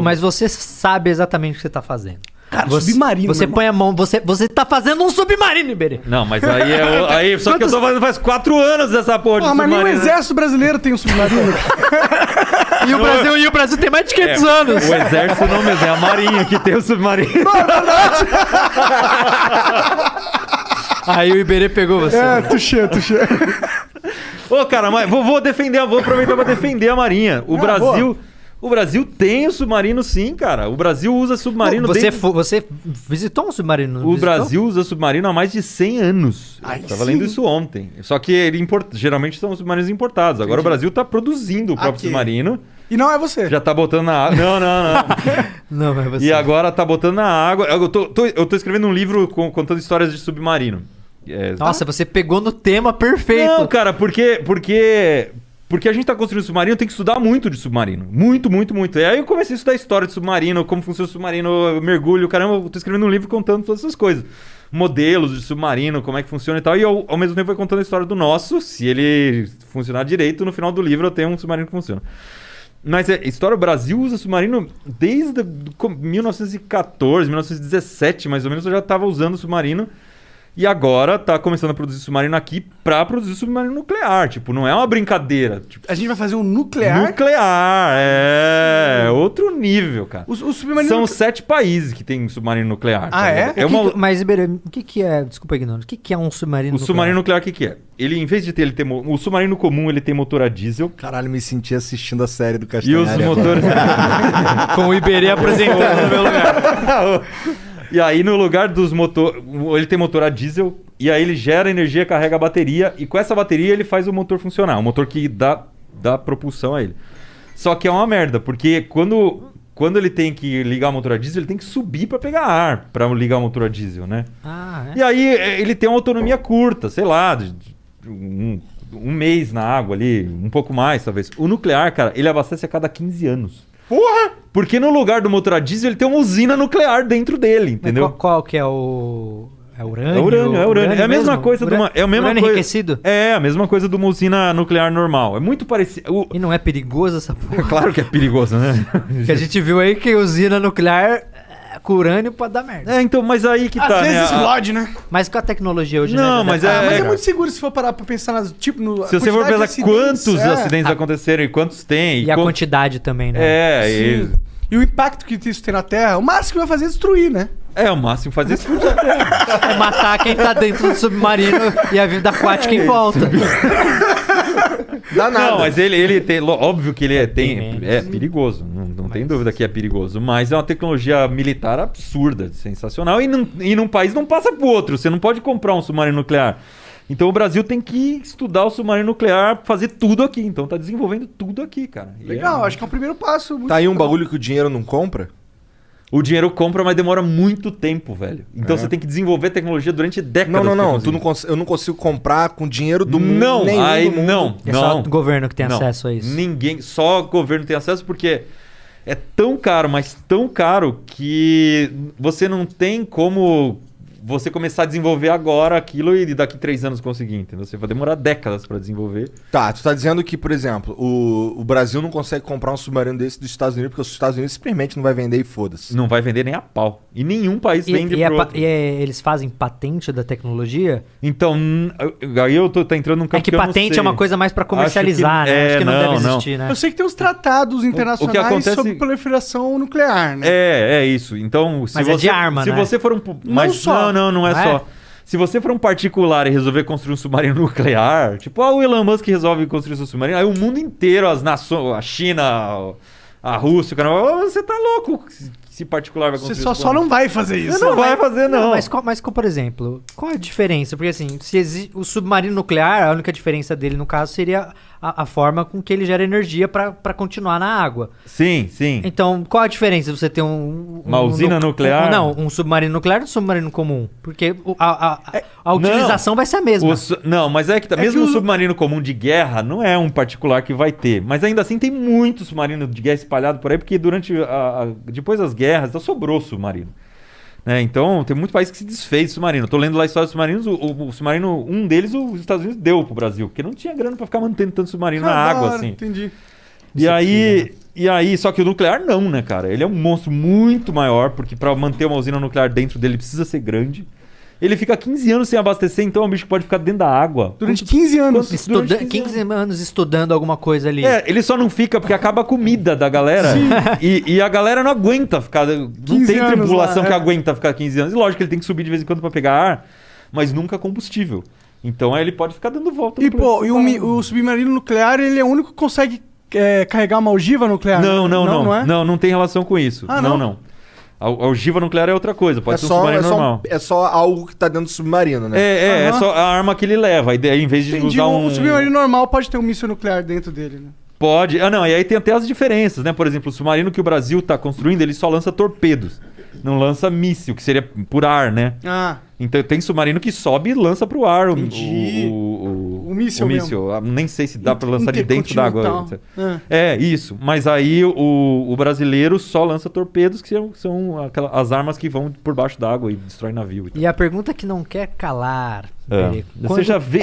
Mas você sabe exatamente o que você tá fazendo. Cara, Você, submarino. você põe a mão, você tá fazendo um submarino, Iberê. Não, mas aí aí só que eu tô fazendo faz 4 anos essa porra de Mas nem o submarino. exército brasileiro tem um submarino. E o Brasil tem mais de 500 anos. O exército não mesmo, é a marinha que tem o submarino. Aí o Iberê pegou você. Tuxê. Ô, cara, mas vou aproveitar pra defender a marinha. O Brasil tem o submarino sim, cara. O Brasil usa submarino Você visitou um submarino? não O visitou? Brasil usa submarino há mais de 100 anos. Aí Eu tava lendo sim. isso ontem. Só que geralmente são submarinos importados. Agora o Brasil tá produzindo o próprio Aqui. submarino. E não é você. Já tá botando na água. Não. Não, mas você. E agora tá botando na água. Eu tô escrevendo um livro contando histórias de submarino. Nossa, você pegou no tema perfeito. Não, cara, porque a gente tá construindo submarino, tem que estudar muito de submarino. Muito. E aí eu comecei a estudar história de submarino, como funciona o submarino, mergulho, caramba, eu tô escrevendo um livro contando todas essas coisas. Modelos de submarino, como é que funciona e tal. E eu, ao mesmo tempo, vou contando a história do nosso. Se ele funcionar direito, no final do livro eu tenho um submarino que funciona. Mas a história, o Brasil usa submarino desde 1914, 1917, mais ou menos, eu já tava usando submarino. E agora tá começando a produzir submarino aqui pra produzir submarino nuclear. Tipo, não é uma brincadeira. Tipo, A gente vai fazer um nuclear. outro nível, cara. O submarino. São 7 países que tem submarino nuclear. Ah, é? Mas, Iberê, o que é... Desculpa, ignorante. O que é um submarino O submarino nuclear, o que é? Ele, em vez de ter... O submarino comum, ele tem motor a diesel. Caralho, me senti assistindo a série do E Castanhari. os motores... Com o Iberê apresentando no meu lugar. E aí, no lugar dos motores... Ele tem motor a diesel. E aí, ele gera energia, carrega a bateria. E com essa bateria, ele faz o motor funcionar. O motor que dá propulsão a ele. Só que é uma merda. Porque quando ele tem que ligar o motor a diesel, ele tem que subir pra pegar ar. Pra ligar o motor a diesel, né? Ah, é? E aí, ele tem uma autonomia curta. Sei lá, um mês na água ali. Um pouco mais, talvez. O nuclear, cara, ele abastece a cada 15 anos. Porra! Porque no lugar do motor a diesel, ele tem uma usina nuclear dentro dele, Mas entendeu? qual que é o... É urânio? É urânio. É a mesma mesmo? coisa de uma... É a mesma Urânio coisa... enriquecido? É, a mesma coisa de uma usina nuclear normal. É muito parecido... E não é perigoso essa É porra? claro que é perigoso, né? Que a gente viu aí que usina nuclear com urânio pode dar merda. Então, mas aí que Às tá, vezes né? explode, né? Mas com a tecnologia hoje, Não, né? mas Mas é cara. muito seguro se for parar pra pensar nas. Tipo, no, Se você for pensar quantos acidentes aconteceram e quantos tem... E a quantidade também, né? É, E o impacto que isso tem na Terra, o máximo que vai fazer é destruir, né? o máximo fazer isso. É matar quem tá dentro do submarino e a vida aquática em volta. Dá nada. Não, mas ele tem... Óbvio que ele é menos. perigoso. Não tem dúvida que é perigoso. Mas é uma tecnologia militar absurda, sensacional. E num país não passa pro outro. Você não pode comprar um submarino nuclear. Então o Brasil tem que estudar o submarino nuclear, fazer tudo aqui. Então tá desenvolvendo tudo aqui, cara. E Legal, acho que é o primeiro passo. Muito Tá aí um legal. bagulho que o dinheiro não compra? O dinheiro compra, mas demora muito tempo, velho. Então você tem que desenvolver tecnologia durante décadas. Não. pra Tu conseguir. eu não consigo comprar com dinheiro do mundo. Não, nenhum aí do mundo. não. É só o governo que tem Não. acesso a isso. Ninguém, só o governo tem acesso porque é tão caro, mas tão caro que você não tem como você começar a desenvolver agora aquilo e daqui 3 anos conseguir, entendeu? Você vai demorar décadas pra desenvolver. Tá, tu tá dizendo que, por exemplo, o Brasil não consegue comprar um submarino desse dos Estados Unidos porque os Estados Unidos simplesmente não vai vender e foda-se. Não vai vender nem a pau. E nenhum país vende pro outro. Eles fazem patente da tecnologia? Então, aí eu tô entrando num campo É que eu não patente sei. é uma coisa mais pra comercializar, Acho que- né? Acho que não deve não. existir, né? Eu sei que tem uns tratados internacionais acontece- sobre proliferação nuclear, né? É isso. Então, se Mas você, é de arma, se né? você for um... Mas só. Não é Não é? só. Se você for um particular e resolver construir um submarino nuclear, tipo, o Elon Musk resolve construir seu submarino, aí o mundo inteiro, as nações, a China, a Rússia, o caramba, você tá louco se particular vai Você construir só não vai fazer isso. Você não vai fazer, não. Mas por exemplo, qual a diferença? Porque assim, se o submarino nuclear, a única diferença dele no caso seria a forma com que ele gera energia pra continuar na água. Sim. Então, qual a diferença de você ter Uma usina nuclear? Não, um submarino nuclear e um submarino comum. Porque a utilização vai ser a mesma. Não, mas é que tá, mesmo um submarino comum de guerra não é um particular que vai ter. Mas ainda assim tem muito submarino de guerra espalhado por aí, porque durante depois das guerras sobrou submarino. Né? Então tem muito país que se desfez de submarino. Eu tô lendo lá a história dos submarinos. O submarino, um deles, os Estados Unidos deu pro Brasil, porque não tinha grana pra ficar mantendo tanto submarino na água, assim. Entendi. E aí, E aí, só que o nuclear não, né, cara? Ele é um monstro muito maior, porque pra manter uma usina nuclear dentro dele precisa ser grande. Ele fica 15 anos sem abastecer, então é um bicho que pode ficar dentro da água. Durante 15 anos. Durante 15 anos estudando alguma coisa ali. É, ele só não fica porque acaba a comida da galera. E a galera não aguenta ficar. Não 15 tem anos tripulação lá, que é. aguenta ficar 15 anos. E lógico que ele tem que subir de vez em quando pra pegar ar, mas nunca combustível. Então aí ele pode ficar dando volta. E, no pô, planeta. o submarino nuclear, ele é o único que consegue carregar uma ogiva nuclear? Não tem relação com isso. Ah, não. não? A ogiva nuclear é outra coisa, pode ser um submarino normal. É só algo que tá dentro do submarino, né? É Aham. só a arma que ele leva. Aí, em vez de Entendi, usar um submarino normal pode ter um míssil nuclear dentro dele, né? Pode. Ah, não, e aí tem até as diferenças, né? Por exemplo, o submarino que o Brasil tá construindo, ele só lança torpedos. Não lança míssil, que seria por ar, né? Ah, Então tem submarino que sobe e lança pro ar Entendi. o míssil mesmo. Ah, nem sei se dá pra lançar de dentro d'água. Ah. É, isso. Mas aí o brasileiro só lança torpedos, que são as armas que vão por baixo d'água e destroem navio. E tal. E a pergunta que não quer calar, É. Perico. Você já vê-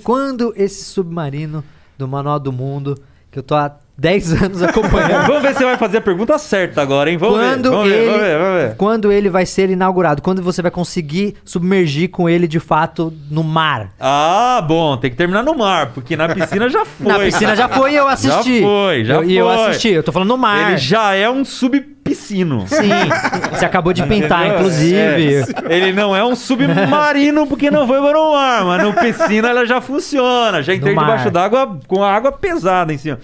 Quando esse submarino do Manual do Mundo, que eu tô há 10 anos acompanhando, Vamos ver se você vai fazer a pergunta certa agora, hein? Vamos ver. quando ele vai ser inaugurado, quando você vai conseguir submergir com ele de fato no mar. Ah, bom, tem que terminar no mar, porque na piscina já foi. Na piscina já foi e eu assisti. Já foi. E eu assisti, eu tô falando no mar. Ele já é um subpiscino. Sim, você acabou de pintar, Entendeu? inclusive. É. Ele não é um submarino porque não foi para o mar, mas no piscina ela já funciona. Já entrei No mar. debaixo d'água com a água pesada em cima.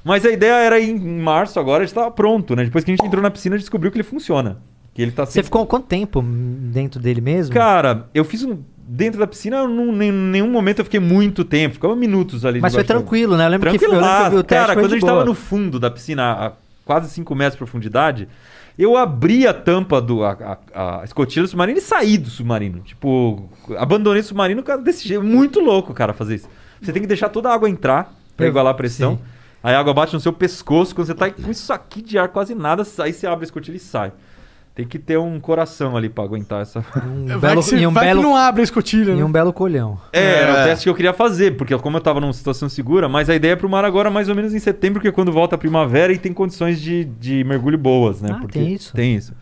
Mas a ideia era ir em março agora, já estava pronto, né? Depois que a gente entrou na piscina, a gente descobriu que ele funciona. Que ele tá Você sempre... ficou quanto tempo dentro dele mesmo? Cara, eu fiz dentro da piscina, em nenhum momento eu fiquei muito tempo. Ficava minutos ali. Mas foi debaixo d'água. tranquilo, né? Eu lembro que eu Tranquilaço. vi o teste, Cara, foi quando de a gente boa. tava no fundo da piscina, a quase 5 metros de profundidade, eu abri a tampa a escotilha do submarino e saí do submarino. Tipo, abandonei o submarino cara, desse jeito. Muito louco, cara, fazer isso. Você tem que deixar toda a água entrar pra igualar a pressão. Sim. Aí a água bate no seu pescoço. Quando você tá com isso aqui de ar, quase nada, aí você abre a escotilha e sai. Tem que ter um coração ali pra aguentar essa... Vai que não abre a escotilha, E né? um belo colhão. Era o teste que eu queria fazer, porque como eu tava numa situação segura, mas a ideia é pro mar agora mais ou menos em setembro, que é quando volta a primavera e tem condições de mergulho boas, né? Ah, Porque tem isso. Tem isso.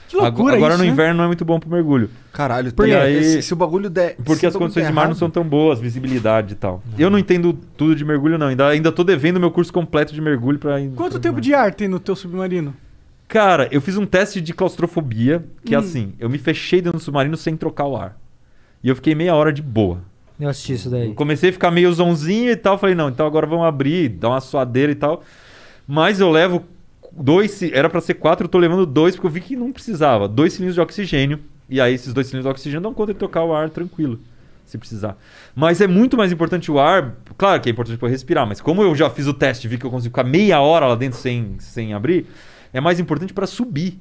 Que loucura Agora isso, no né? inverno não é muito bom pro mergulho. Caralho, Porque aí- se o bagulho der. Porque se as o bagulho condições der de mar não errado- são tão boas, visibilidade e tal. Eu não entendo tudo de mergulho, não. Ainda tô devendo meu curso completo de mergulho pra ir. Quanto tempo de ar tem no teu submarino? Cara, eu fiz um teste de claustrofobia, que é assim, eu me fechei dentro do submarino sem trocar o ar. E eu fiquei meia hora de boa. Eu assisti isso daí. Eu comecei a ficar meio zonzinho e tal. Falei, não, então agora vamos abrir, dar uma suadeira e tal. Mas eu levo 2, era pra ser 4, eu tô levando 2 porque eu vi que não precisava. 2 cilindros de oxigênio. E aí esses 2 cilindros de oxigênio dão conta de trocar o ar tranquilo, se precisar. Mas é muito mais importante o ar. Claro que é importante pra eu respirar, mas como eu já fiz o teste e vi que eu consigo ficar meia hora lá dentro sem abrir, é mais importante pra subir.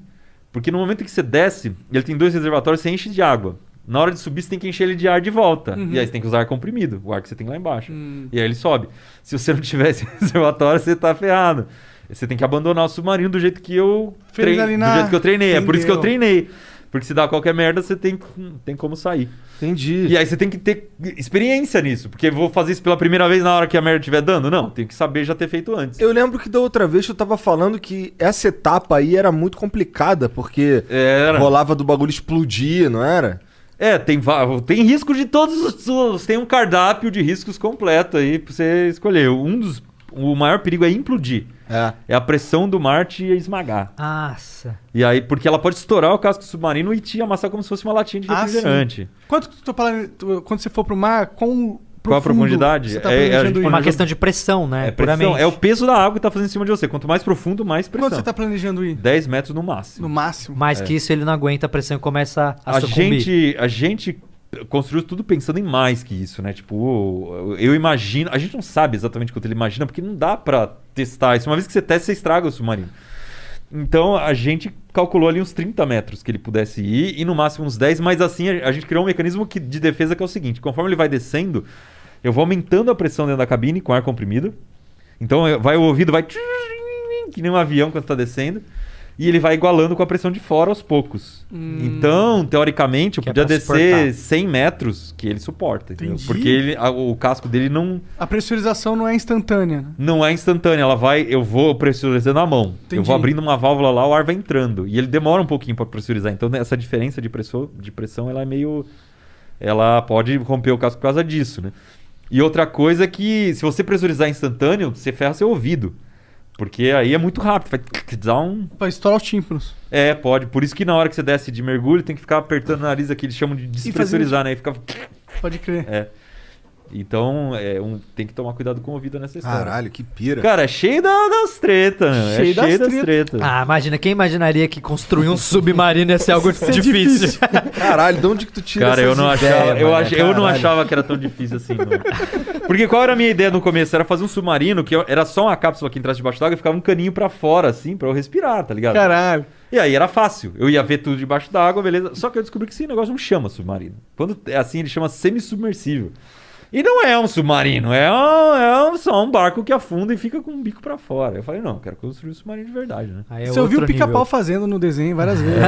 Porque no momento que você desce, ele tem 2 reservatórios, você enche de água. Na hora de subir, você tem que encher ele de ar de volta. Uhum. E aí você tem que usar ar comprimido, o ar que você tem lá embaixo. E aí ele sobe. Se você não tiver esse reservatório, você tá ferrado. Você tem que abandonar o submarino do jeito que eu Fez ali na- do jeito que eu treinei. É por isso que eu Entendeu. treinei. Porque se dá qualquer merda, você tem como sair. Entendi. E aí você tem que ter experiência nisso. Porque eu vou fazer isso pela primeira vez na hora que a merda estiver dando? Não, tenho que saber já ter feito antes. Eu lembro que da outra vez eu tava falando que essa etapa aí era muito complicada, porque Era. rolava do bagulho explodir, não era? É, tem risco de todos os... Tem um cardápio de riscos completo aí pra você escolher. O maior perigo é implodir. É a pressão do mar te esmagar. Nossa. E aí, porque ela pode estourar o casco do submarino e te amassar como se fosse uma latinha de refrigerante. Quando quando você for pro mar, qual Qual a profundidade? Você tá É, planejando a gente ir? Uma planeja- questão de pressão, né? É pressão. Puramente. É o peso da água que tá fazendo em cima de você. Quanto mais profundo, mais pressão. Quando você tá planejando ir? 10 metros no máximo. No máximo. Mais que isso, ele não aguenta a pressão e começa a sucumbir. A gente construiu tudo pensando em mais que isso, né? Tipo, eu imagino... A gente não sabe exatamente quanto ele imagina, porque não dá pra testar isso. Uma vez que você testa, você estraga o submarino. Então, a gente calculou ali uns 30 metros que ele pudesse ir, e no máximo uns 10, mas assim, a gente criou um mecanismo de defesa que é o seguinte: conforme ele vai descendo, eu vou aumentando a pressão dentro da cabine com ar comprimido. Então, vai o ouvido, vai... que nem um avião quando tá descendo. e ele vai igualando com a pressão de fora aos poucos. Então, teoricamente, eu Que é podia pra descer suportar. 100 metros que ele suporta, entendeu? Entendi. Porque o casco dele A pressurização não é instantânea, né? não é instantânea, eu vou pressurizando a mão. Eu Entendi. vou abrindo uma válvula lá, o ar vai entrando. E ele demora um pouquinho para pressurizar. Então, essa diferença de pressão, ela é meio... Ela pode romper o casco por causa disso, né? E outra coisa é que, se você pressurizar instantâneo, você ferra seu ouvido. Porque aí é muito rápido, vai dar um... Pra estourar os tímpanos. Pode. Por isso que na hora que você desce de mergulho, tem que ficar apertando o nariz aqui, eles chamam de despressurizar, né? E fica... Pode crer. Então, tem que tomar cuidado com o ouvido nessa história. Caralho, que pira. Cara, é cheio das tretas, né? Cheio É das cheio das treta. tretas. Ah, imagina, quem imaginaria que construir um submarino ia ser algo difícil? Caralho, de onde que tu tira Cara, eu essas não ideias, achava, eu, mano? eu não Caralho. achava que era tão difícil assim, não. Porque qual era a minha ideia no começo? Era fazer um submarino que era só uma cápsula que entrasse debaixo d'água e ficava um caninho pra fora, assim, pra eu respirar, tá ligado? Caralho. E aí era fácil. Eu ia ver tudo debaixo d'água, beleza. Só que eu descobri que esse negócio não chama submarino. Quando é assim, ele chama semi-submersível. E não é um submarino, só um barco que afunda e fica com o bico pra fora. Eu falei, não, eu quero construir um submarino de verdade, né? Aí é Você ouviu o outro Pica-Pau nível. fazendo no desenho várias vezes.